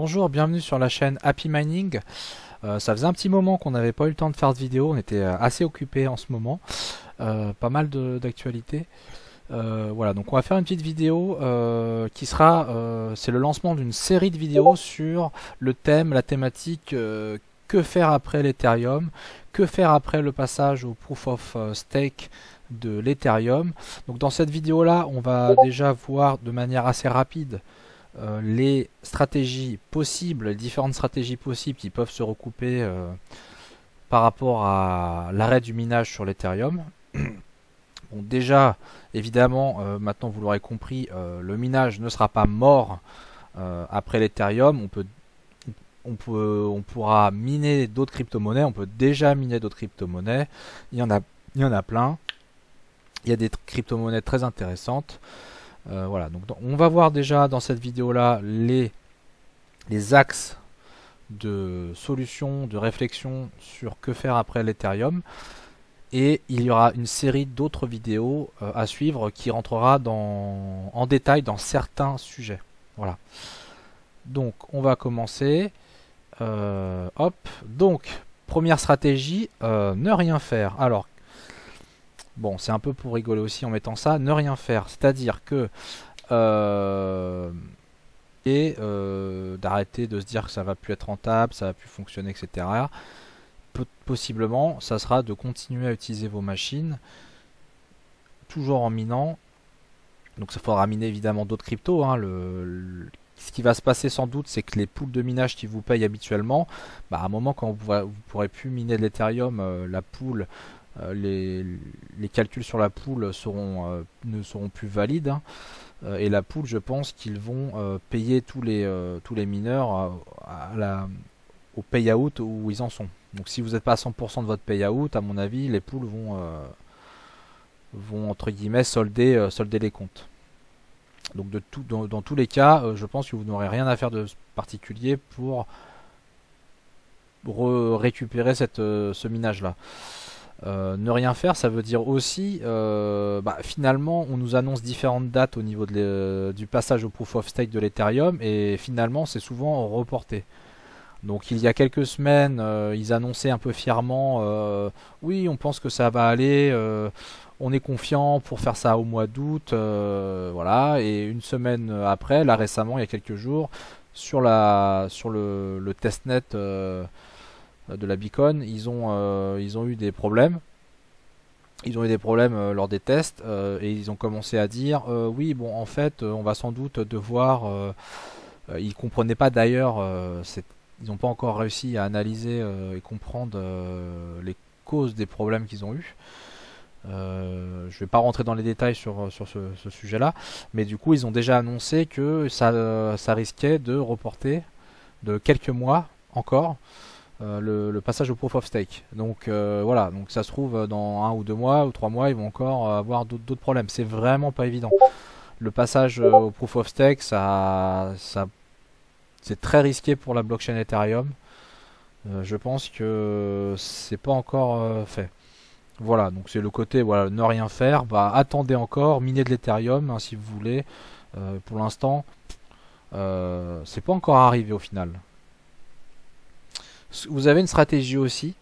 Bonjour, bienvenue sur la chaîne Happy Mining. Ça faisait un petit moment qu'on n'avait pas eu le temps de faire de vidéo, on était assez occupés en ce moment, pas mal d'actualités. Voilà, donc on va faire une petite vidéo qui sera, c'est le lancement d'une série de vidéos sur le thème, la thématique que faire après l'Ethereum, que faire après le passage au Proof of Stake de l'Ethereum. Donc dans cette vidéo là, on va déjà voir de manière assez rapide les stratégies possibles, les différentes stratégies possibles qui peuvent se recouper par rapport à l'arrêt du minage sur l'Ethereum. Bon, déjà, évidemment, maintenant vous l'aurez compris, le minage ne sera pas mort après l'Ethereum. On pourra miner d'autres crypto-monnaies, on peut déjà miner d'autres crypto-monnaies. Il y en a plein. Il y a des crypto-monnaies très intéressantes. Voilà, donc on va voir déjà dans cette vidéo là les axes de solutions, de réflexion sur que faire après l'Ethereum, et il y aura une série d'autres vidéos à suivre qui rentrera en détail dans certains sujets. Voilà, donc on va commencer. Hop, donc première stratégie, ne rien faire. Alors bon, c'est un peu pour rigoler aussi en mettant ça, ne rien faire. C'est-à-dire que d'arrêter de se dire que ça va plus être rentable, ça va plus fonctionner, etc. Possiblement, ça sera de continuer à utiliser vos machines, toujours en minant. Donc ça faudra miner évidemment d'autres cryptos. Hein. Ce qui va se passer sans doute, c'est que les pools de minage qui vous payent habituellement, à un moment quand vous pourrez plus miner de l'Ethereum, la pool... les calculs sur la pool ne seront plus valides, hein. Et la pool, je pense qu'ils vont payer tous les mineurs au payout où ils en sont. Donc si vous n'êtes pas à 100% de votre payout, à mon avis, les pools vont entre guillemets solder les comptes. Donc dans tous les cas, je pense que vous n'aurez rien à faire de particulier pour récupérer ce minage là. Ne rien faire, ça veut dire aussi, finalement, on nous annonce différentes dates au niveau du passage au Proof of Stake de l'Ethereum, et finalement, c'est souvent reporté. Donc, il y a quelques semaines, ils annonçaient un peu fièrement, oui, on pense que ça va aller, on est confiant pour faire ça au mois d'août, voilà. Et une semaine après, là récemment, il y a quelques jours, sur le testnet de la beacon, ils ont eu des problèmes. Ils ont eu des problèmes lors des tests, et ils ont commencé à dire oui, bon, en fait, on va sans doute devoir. Ils comprenaient pas d'ailleurs, ils n'ont pas encore réussi à analyser et comprendre les causes des problèmes qu'ils ont eu. Je vais pas rentrer dans les détails sur ce sujet-là, mais du coup, ils ont déjà annoncé que ça risquait de reporter de quelques mois encore le passage au Proof of Stake. Donc voilà, donc ça se trouve dans 1 ou 2 mois ou 3 mois, ils vont encore avoir d'autres problèmes. C'est vraiment pas évident. Le passage au Proof of Stake, c'est très risqué pour la blockchain Ethereum. Je pense que c'est pas encore fait. Voilà, donc c'est le côté voilà, ne rien faire. Attendez encore, minez de l'Ethereum hein, si vous voulez. Pour l'instant, c'est pas encore arrivé au final. Vous avez une stratégie aussi,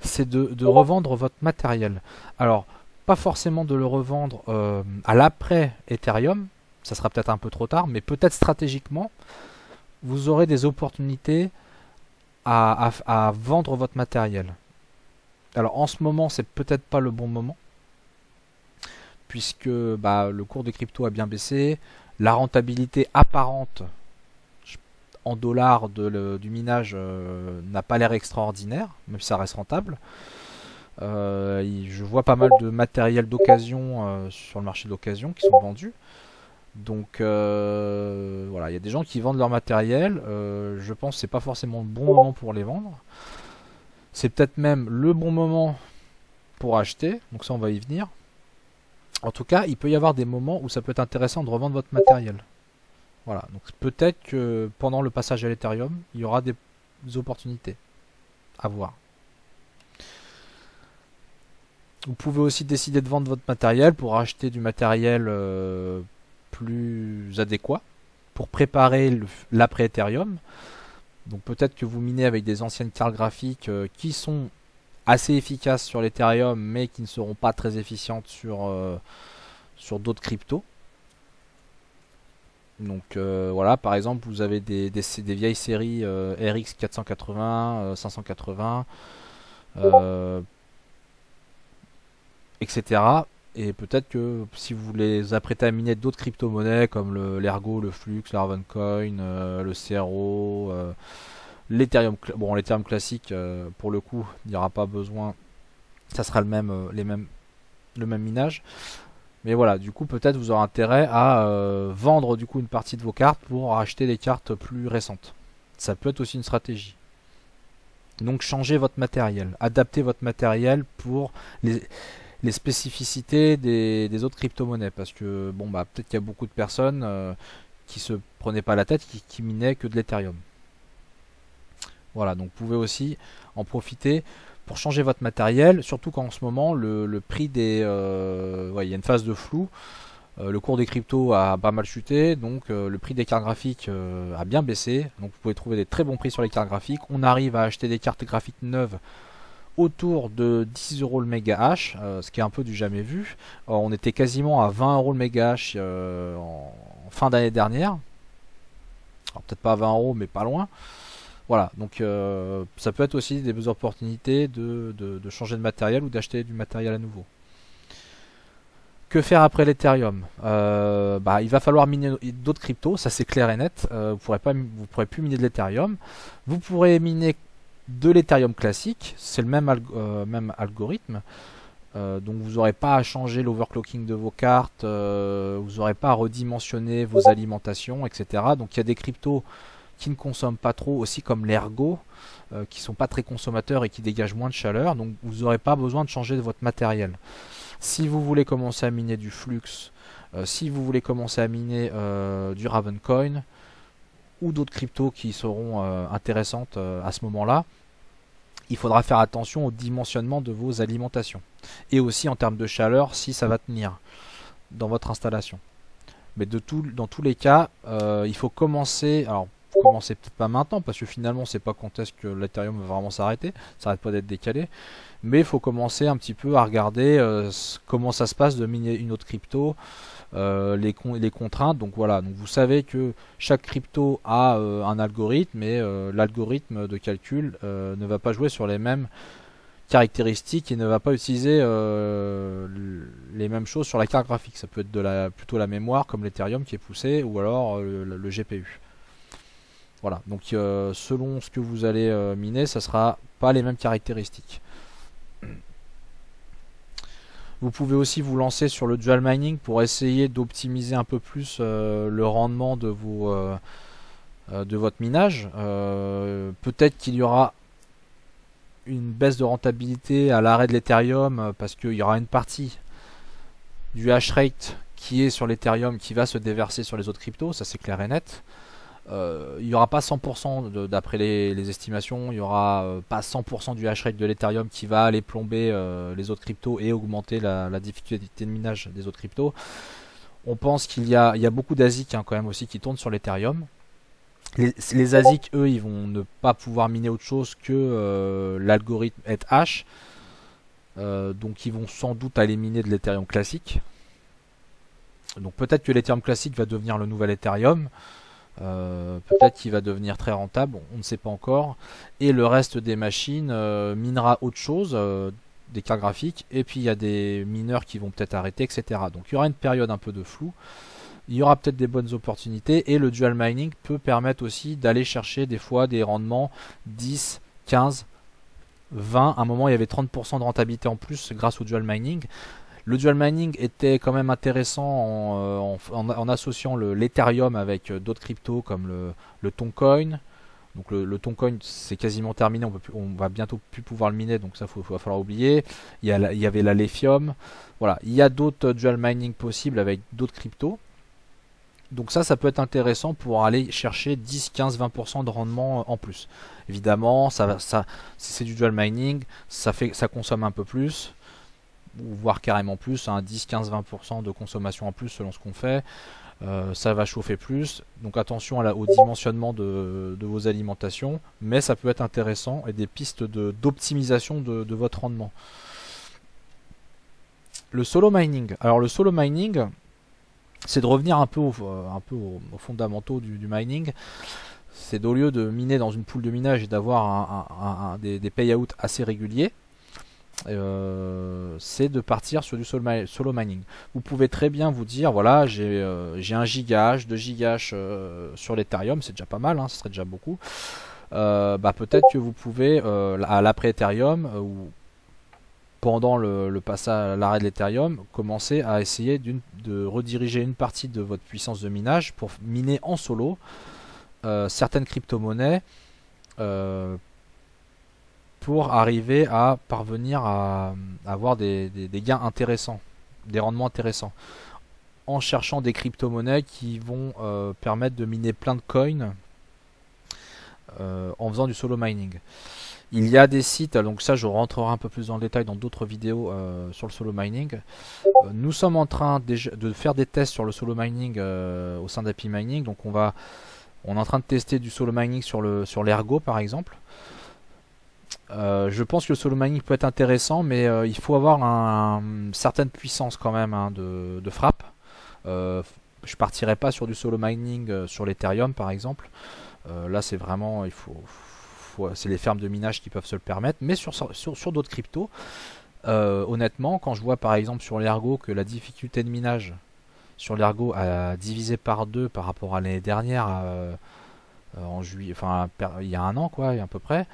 c'est de revendre votre matériel. Alors, pas forcément de le revendre à l'après Ethereum, ça sera peut-être un peu trop tard, mais peut-être stratégiquement, vous aurez des opportunités à vendre votre matériel. Alors, en ce moment, c'est peut-être pas le bon moment, puisque le cours des cryptos a bien baissé, la rentabilité apparente en dollars du minage n'a pas l'air extraordinaire, même si ça reste rentable. Je vois pas mal de matériel d'occasion sur le marché de l'occasion qui sont vendus. Donc voilà, il y a des gens qui vendent leur matériel. Je pense que c'est pas forcément le bon moment pour les vendre. C'est peut-être même le bon moment pour acheter. Donc ça, on va y venir. En tout cas, il peut y avoir des moments où ça peut être intéressant de revendre votre matériel. Voilà, donc peut-être que pendant le passage à l'Ethereum, il y aura des opportunités à voir. Vous pouvez aussi décider de vendre votre matériel pour acheter du matériel plus adéquat, pour préparer l'après Ethereum. Donc peut-être que vous minez avec des anciennes cartes graphiques qui sont assez efficaces sur l'Ethereum, mais qui ne seront pas très efficientes sur d'autres cryptos. Donc voilà, par exemple, vous avez des vieilles séries RX 480, 580, etc. Et peut-être que si vous les apprêtez à miner d'autres crypto-monnaies comme l'Ergo, le Flux, le Ravencoin, le CRO, l'Ethereum, bon, l'Ethereum classique, pour le coup, il n'y aura pas besoin, ça sera le même minage. Mais voilà, du coup, peut-être vous aurez intérêt à vendre du coup une partie de vos cartes pour acheter des cartes plus récentes. Ça peut être aussi une stratégie. Donc, changez votre matériel, adaptez votre matériel pour les spécificités des autres crypto-monnaies. Parce que, bon, bah, peut-être qu'il y a beaucoup de personnes qui se prenaient pas la tête, qui minaient que de l'Ethereum. Voilà, donc vous pouvez aussi en profiter pour changer votre matériel, surtout qu'en ce moment le prix des... ouais, il y a une phase de flou, le cours des cryptos a pas mal chuté, donc le prix des cartes graphiques a bien baissé, donc vous pouvez trouver des très bons prix sur les cartes graphiques. On arrive à acheter des cartes graphiques neuves autour de 10 euros le méga hash, ce qui est un peu du jamais vu. On était quasiment à 20 euros le méga hash en fin d'année dernière, alors peut-être pas à 20 euros mais pas loin. Voilà, donc ça peut être aussi des opportunités de changer de matériel ou d'acheter du matériel à nouveau. Que faire après l'Ethereum? Bah, il va falloir miner d'autres cryptos, ça c'est clair et net. Vous pourrez plus miner de l'Ethereum. Vous pourrez miner de l'Ethereum classique, c'est le même algorithme. Donc vous n'aurez pas à changer l'overclocking de vos cartes, vous n'aurez pas à redimensionner vos alimentations, etc. Donc il y a des cryptos qui ne consomment pas trop, aussi comme l'Ergo, qui sont pas très consommateurs et qui dégagent moins de chaleur, donc vous n'aurez pas besoin de changer de votre matériel. Si vous voulez commencer à miner du Flux, si vous voulez commencer à miner du Ravencoin, ou d'autres cryptos qui seront intéressantes à ce moment-là, il faudra faire attention au dimensionnement de vos alimentations. Et aussi en termes de chaleur, si ça va tenir dans votre installation. Mais dans tous les cas, il faut commencer... Alors, commencer peut-être pas maintenant parce que finalement c'est pas quand est-ce que l'Ethereum va vraiment s'arrêter, ça arrête pas d'être décalé, mais il faut commencer un petit peu à regarder comment ça se passe de miner une autre crypto, les contraintes. Donc voilà, donc vous savez que chaque crypto a un algorithme et l'algorithme de calcul ne va pas jouer sur les mêmes caractéristiques et ne va pas utiliser les mêmes choses sur la carte graphique. Ça peut être plutôt la mémoire comme l'Ethereum qui est poussé, ou alors le GPU. Voilà, donc selon ce que vous allez miner, ça sera pas les mêmes caractéristiques. Vous pouvez aussi vous lancer sur le dual mining pour essayer d'optimiser un peu plus le rendement de votre minage. Peut-être qu'il y aura une baisse de rentabilité à l'arrêt de l'Ethereum parce qu'il y aura une partie du hash rate qui est sur l'Ethereum qui va se déverser sur les autres cryptos, ça c'est clair et net. Il n'y aura pas 100% d'après les estimations, il n'y aura pas 100% du hash rate de l'Ethereum qui va aller plomber les autres cryptos et augmenter la difficulté de minage des autres cryptos. On pense qu'il y a beaucoup d'ASIC quand même aussi qui tournent sur l'Ethereum. Les ASIC, eux, ils vont ne pas pouvoir miner autre chose que l'algorithme ETH. Donc ils vont sans doute aller miner de l'Ethereum classique. Donc peut-être que l'Ethereum classique va devenir le nouvel Ethereum. Peut-être qu'il va devenir très rentable, on ne sait pas encore. Et le reste des machines minera autre chose, des cartes graphiques. Et puis il y a des mineurs qui vont peut-être arrêter, etc. Donc il y aura une période un peu de flou. Il y aura peut-être des bonnes opportunités. Et le dual mining peut permettre aussi d'aller chercher des fois des rendements 10, 15, 20. À un moment il y avait 30% de rentabilité en plus grâce au dual mining. Le dual mining était quand même intéressant en associant l'Ethereum avec d'autres cryptos comme le Toncoin. Donc le Toncoin c'est quasiment terminé, on va bientôt plus pouvoir le miner, donc ça va falloir oublier. Il y avait la Lithium. Voilà, il y a d'autres dual mining possibles avec d'autres cryptos. Donc ça peut être intéressant pour aller chercher 10, 15, 20% de rendement en plus. Évidemment, si c'est du dual mining, ça consomme un peu plus, ou voire carrément plus, 10, 15, 20% de consommation en plus selon ce qu'on fait. Ça va chauffer plus, donc attention au dimensionnement de vos alimentations, mais ça peut être intéressant et des pistes d'optimisation de votre rendement. Le solo mining. Alors le solo mining, c'est de revenir un peu aux fondamentaux du mining. C'est d'au lieu de miner dans une pool de minage et d'avoir des payouts assez réguliers, c'est de partir sur du solo mining. Vous pouvez très bien vous dire, voilà, j'ai 1 gigahash, 2 gigahash sur l'Ethereum, c'est déjà pas mal, hein, ce serait déjà beaucoup. Peut-être que vous pouvez, à l'après Ethereum, ou pendant le passage à l'arrêt de l'Ethereum, commencer à essayer de rediriger une partie de votre puissance de minage pour miner en solo certaines crypto-monnaies pour arriver à parvenir à avoir des gains intéressants, des rendements intéressants, en cherchant des crypto-monnaies qui vont permettre de miner plein de coins en faisant du solo mining. Il y a des sites, donc ça je rentrerai un peu plus dans le détail dans d'autres vidéos sur le solo mining. Nous sommes en train de faire des tests sur le solo mining au sein d'Happy Mining, donc on est en train de tester du solo mining sur l'Ergo par exemple. Je pense que le solo mining peut être intéressant, mais il faut avoir une certaine puissance quand même, hein, de frappe. Je partirai pas sur du solo mining sur l'Ethereum par exemple. Là c'est vraiment, c'est les fermes de minage qui peuvent se le permettre, mais sur d'autres cryptos, honnêtement, quand je vois par exemple sur l'Ergo que la difficulté de minage sur l'Ergo a divisé par 2 par rapport à l'année dernière, en juillet, enfin il y a un an quoi, à peu près,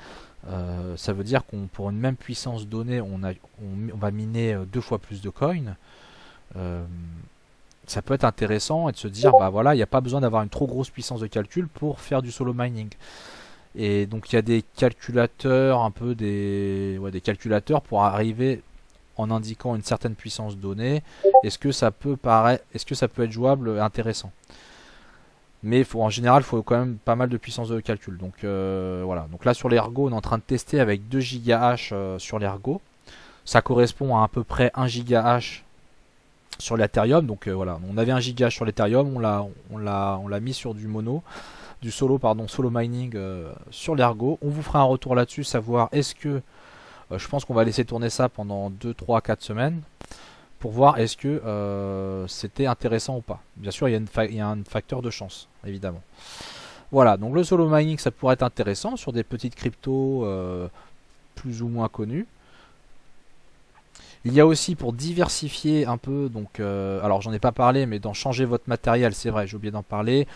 ça veut dire qu'on pour une même puissance donnée, on va miner 2 fois plus de coins. Ça peut être intéressant et de se dire, bah voilà, il n'y a pas besoin d'avoir une trop grosse puissance de calcul pour faire du solo mining. Et donc il y a des calculateurs, des calculateurs pour arriver en indiquant une certaine puissance donnée. Est-ce que ça peut être jouable et intéressant? Mais en général, il faut quand même pas mal de puissance de calcul. Donc voilà. Donc là sur l'Ergo, on est en train de tester avec 2 gigahash sur l'Ergo. Ça correspond à peu près 1 gigahash sur l'Ethereum. Donc voilà, on avait 1 gigahash sur l'Ethereum, on l'a mis sur du solo mining sur l'Ergo. On vous fera un retour là-dessus, savoir est-ce que je pense qu'on va laisser tourner ça pendant 2, 3, 4 semaines pour voir est-ce que c'était intéressant ou pas. Bien sûr, il y a un facteur de chance, évidemment. Voilà, donc le solo mining, ça pourrait être intéressant sur des petites cryptos plus ou moins connues. Il y a aussi pour diversifier un peu, donc alors j'en ai pas parlé, mais dans changer votre matériel, c'est vrai, j'ai oublié d'en parler.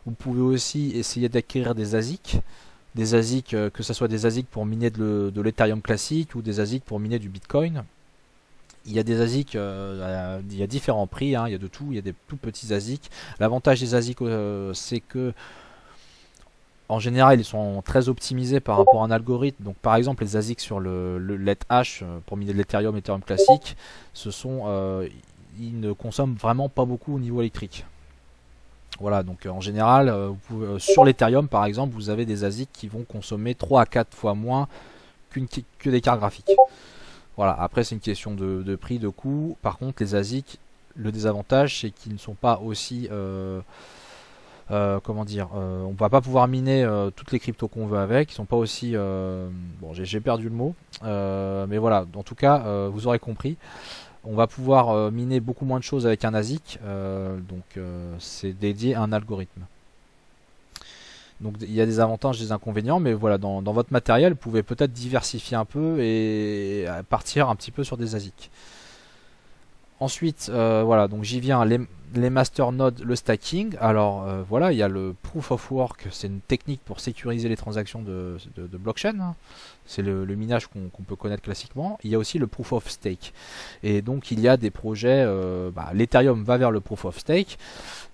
Vous pouvez aussi essayer d'acquérir des ASIC. Des ASIC, que ce soit des ASIC pour miner de l'Ethereum classique ou des ASIC pour miner du Bitcoin. Il y a des ASIC, il y a différents prix, hein, il y a de tout, il y a des tout petits ASIC. L'avantage des ASIC, c'est que en général, ils sont très optimisés par rapport à un algorithme. Donc par exemple, les ASIC sur le Leth pour miner de l'Ethereum, Ethereum classique, ils ne consomment vraiment pas beaucoup au niveau électrique. Voilà, donc en général, sur l'Ethereum par exemple, vous avez des ASIC qui vont consommer 3 à 4 fois moins que des cartes graphiques. Voilà, après c'est une question de prix, de coût. Par contre, les ASIC, le désavantage c'est qu'ils ne sont pas aussi... comment dire, on va pas pouvoir miner toutes les cryptos qu'on veut avec, ils sont pas aussi... bon, j'ai perdu le mot, mais voilà, en tout cas, vous aurez compris. On va pouvoir miner beaucoup moins de choses avec un ASIC, donc c'est dédié à un algorithme. Donc il y a des avantages, des inconvénients, mais voilà, dans votre matériel, vous pouvez peut-être diversifier un peu et partir un petit peu sur des ASIC. Ensuite, voilà, donc j'y viens, les masternodes, le stacking. Alors voilà, il y a le proof of work, c'est une technique pour sécuriser les transactions de blockchain, hein. C'est le minage qu'on peut connaître classiquement. Il y a aussi le proof of stake. Et donc il y a des projets, l'Ethereum va vers le proof of stake.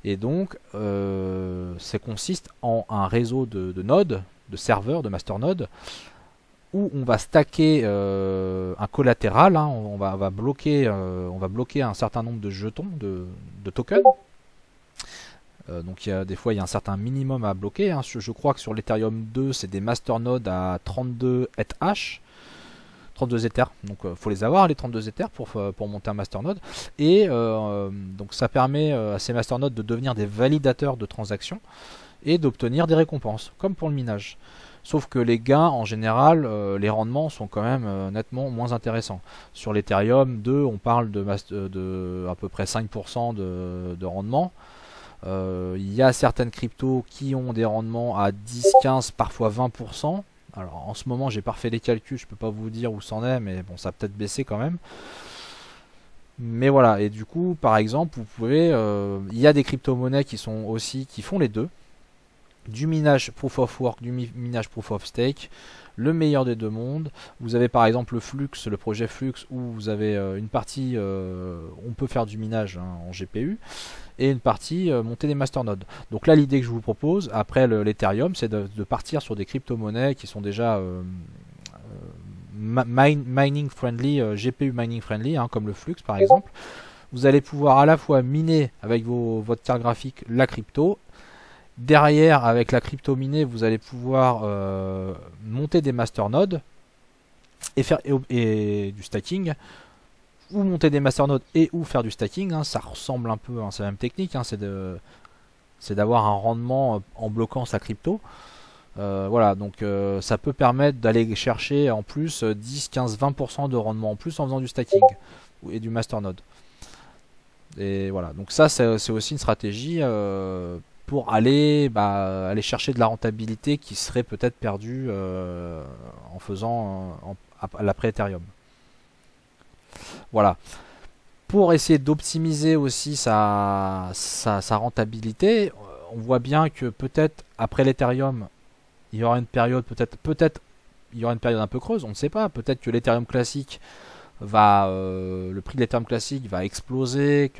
Et donc ça consiste en un réseau de nodes, de serveurs, de masternodes, où on va stacker un collatéral, hein, on va bloquer un certain nombre de jetons, de tokens. Donc des fois il y a un certain minimum à bloquer, hein. Je crois que sur l'Ethereum 2 c'est des masternodes à 32 ETH. 32 Ethers, donc faut les avoir les 32 Ethers pour monter un masternode, et donc ça permet à ces masternodes de devenir des validateurs de transactions et d'obtenir des récompenses, comme pour le minage. Sauf que les gains, en général, les rendements sont quand même nettement moins intéressants. Sur l'Ethereum 2, on parle de à peu près 5% de rendement. Il y a certaines cryptos qui ont des rendements à 10, 15, parfois 20%. Alors en ce moment, j'ai pas refait les calculs, je peux pas vous dire où c'en est, mais bon, ça a peut-être baissé quand même. Mais voilà, et du coup, par exemple, vous pouvez, il y a des crypto-monnaies qui font les deux. Du minage proof of work, du minage proof of stake, le meilleur des deux mondes. Vous avez par exemple le Flux, le projet Flux, où vous avez une partie, on peut faire du minage en GPU, et une partie monter des masternodes. Donc là, l'idée que je vous propose, après l'Ethereum, c'est de partir sur des crypto-monnaies qui sont déjà mining friendly, GPU mining friendly, comme le Flux par exemple. Vous allez pouvoir à la fois miner avec votre carte graphique la crypto. Derrière, avec la crypto minée, vous allez pouvoir monter des masternodes et faire du stacking, ou monter des masternodes et ou faire du stacking. Ça ressemble un peu, c'est la même technique, c'est d'avoir un rendement en bloquant sa crypto. Voilà, donc ça peut permettre d'aller chercher en plus 10, 15, 20% de rendement en plus en faisant du stacking et du masternode. Et voilà, donc ça c'est aussi une stratégie pour aller chercher de la rentabilité qui serait peut-être perdue en faisant à l'après Ethereum. Voilà. Pour essayer d'optimiser aussi sa rentabilité, on voit bien que peut-être après l'Ethereum, il y aura une période il y aura une période un peu creuse, on ne sait pas. Peut-être que l'Ethereum classique le prix de l'Ethereum classique va exploser,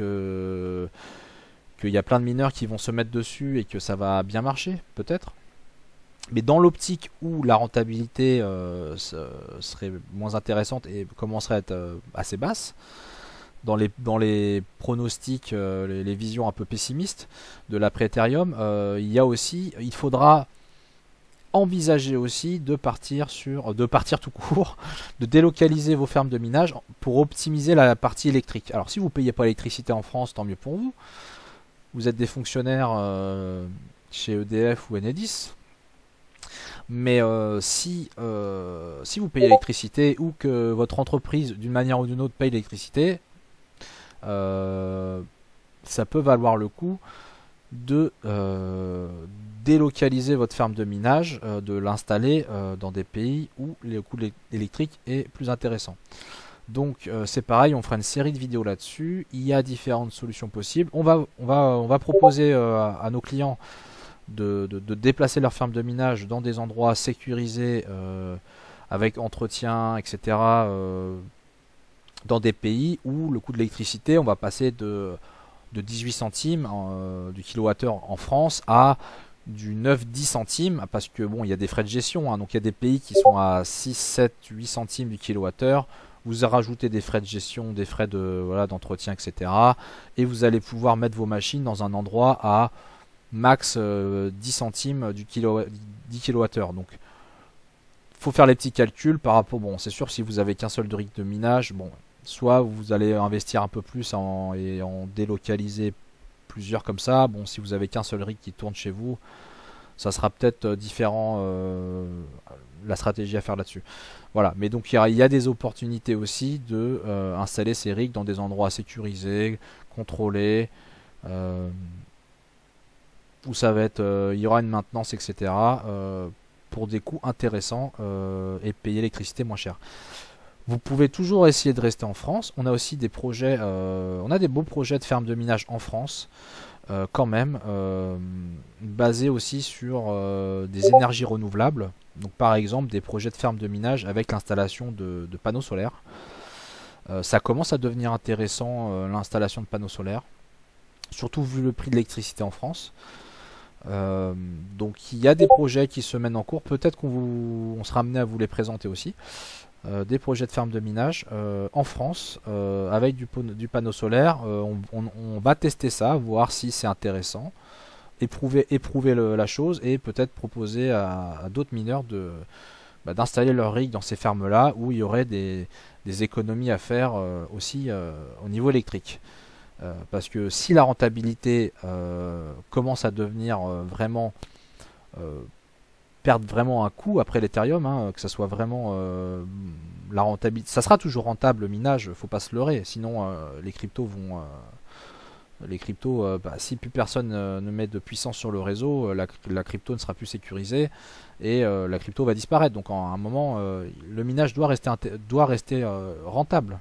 qu'il y a plein de mineurs qui vont se mettre dessus et que ça va bien marcher, peut-être. Mais dans l'optique où la rentabilité serait moins intéressante et commencerait à être assez basse, dans les pronostics, les visions un peu pessimistes de l'après-Ethereum, il faudra envisager aussi de partir tout court, de délocaliser vos fermes de minage pour optimiser la partie électrique. Alors si vous ne payez pas l'électricité en France, tant mieux pour vous. Vous êtes des fonctionnaires chez EDF ou Enedis. Mais si vous payez l'électricité ou que votre entreprise, d'une manière ou d'une autre, paye l'électricité, ça peut valoir le coup de délocaliser votre ferme de minage, de l'installer dans des pays où le coût électrique est plus intéressant. Donc c'est pareil, on fera une série de vidéos là-dessus. Il y a différentes solutions possibles. On va proposer à nos clients de déplacer leur ferme de minage dans des endroits sécurisés avec entretien, etc. Dans des pays où le coût de l'électricité, on va passer de 18 centimes du kilowattheure en France à du 9-10 centimes, parce que bon, il y a des frais de gestion, donc il y a des pays qui sont à 6, 7, 8 centimes du kilowattheure. Vous rajoutez des frais de gestion, des frais d'entretien, etc. Et vous allez pouvoir mettre vos machines dans un endroit à max 10 centimes du 10 kWh. Donc faut faire les petits calculs par rapport, bon, c'est sûr, si vous avez qu'un seul rig de minage, bon, soit vous allez investir un peu plus et en délocaliser plusieurs comme ça. Bon, si vous avez qu'un seul rig qui tourne chez vous, ça sera peut-être différent la stratégie à faire là-dessus. Voilà, mais donc il y a des opportunités aussi de installer ces rigs dans des endroits sécurisés, contrôlés, où ça va être, il y aura une maintenance, etc. Pour des coûts intéressants et payer l'électricité moins cher. Vous pouvez toujours essayer de rester en France. On a aussi des projets, on a des beaux projets de ferme de minage en France, quand même, basés aussi sur des énergies renouvelables. Donc par exemple des projets de ferme de minage avec l'installation de panneaux solaires. Ça commence à devenir intéressant, l'installation de panneaux solaires, surtout vu le prix de l'électricité en France. Donc il y a des projets qui se mènent en cours. Peut-être qu'on sera amené à vous les présenter aussi. Des projets de ferme de minage en France avec du panneau solaire. On va tester ça, voir si c'est intéressant, éprouver la chose et peut-être proposer à d'autres mineurs d'installer leur rig dans ces fermes-là où il y aurait des économies à faire aussi au niveau électrique. Parce que si la rentabilité commence à devenir vraiment euh, perdre vraiment un coup après l'Ethereum, hein, que ça soit vraiment la rentabilité, ça sera toujours rentable le minage, faut pas se leurrer, sinon les cryptos vont si plus personne ne met de puissance sur le réseau, la crypto ne sera plus sécurisée et la crypto va disparaître. Donc à un moment, le minage doit rester rentable.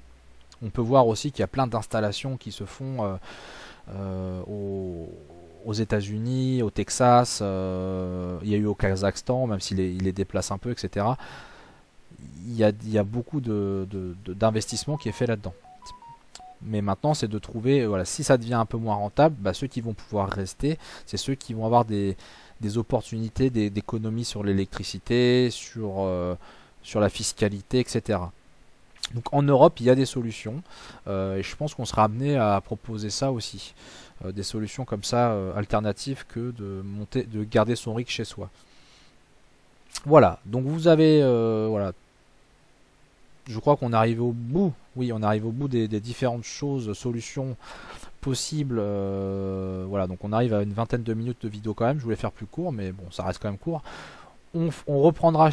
On peut voir aussi qu'il y a plein d'installations qui se font aux États-Unis, au Texas, il y a eu au Kazakhstan, même s'il il les déplace un peu, etc. Il y a beaucoup d'investissement qui est fait là-dedans. Mais maintenant, c'est de trouver, voilà, si ça devient un peu moins rentable, ceux qui vont pouvoir rester, c'est ceux qui vont avoir des opportunités d'économie sur l'électricité, sur la fiscalité, etc. Donc en Europe, il y a des solutions, et je pense qu'on sera amené à proposer ça aussi. Des solutions comme ça, alternatives que de garder son rig chez soi. Voilà, donc vous avez, voilà, je crois qu'on arrive au bout, oui, on arrive au bout des différentes choses, solutions possibles. Voilà, donc on arrive à une vingtaine de minutes de vidéo quand même. Je voulais faire plus court, mais bon, ça reste quand même court. On reprendra.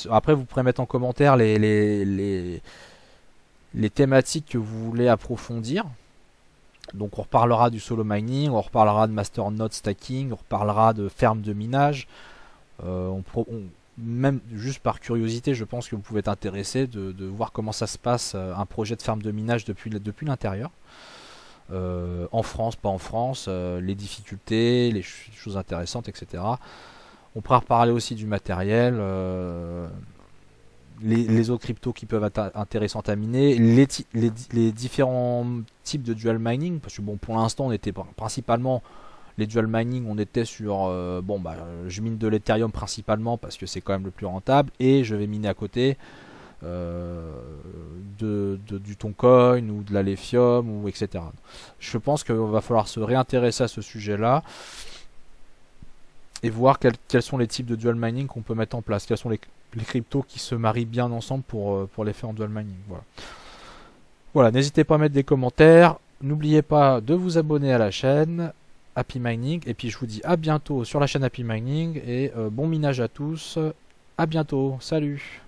Après, vous pourrez mettre en commentaire les thématiques que vous voulez approfondir. Donc on reparlera du solo mining, on reparlera de masternode stacking, on reparlera de ferme de minage. Même juste par curiosité, je pense que vous pouvez être intéressé de voir comment ça se passe, un projet de ferme de minage depuis l'intérieur. En France, pas en France, les difficultés, les choses intéressantes, etc. On pourra reparler aussi du matériel, les autres cryptos qui peuvent être intéressantes à miner, les différents types de dual mining, parce que bon, pour l'instant on était principalement les dual mining, on était sur je mine de l'Ethereum principalement parce que c'est quand même le plus rentable, et je vais miner à côté du Toncoin ou de la Lithium ou etc. Je pense qu'il va falloir se réintéresser à ce sujet-là et voir quels sont les types de dual mining qu'on peut mettre en place, quels sont les cryptos qui se marient bien ensemble pour les faire en dual mining. Voilà, n'hésitez pas à mettre des commentaires, n'oubliez pas de vous abonner à la chaîne Happy Mining, et puis je vous dis à bientôt sur la chaîne Happy Mining, et bon minage à tous, à bientôt, salut.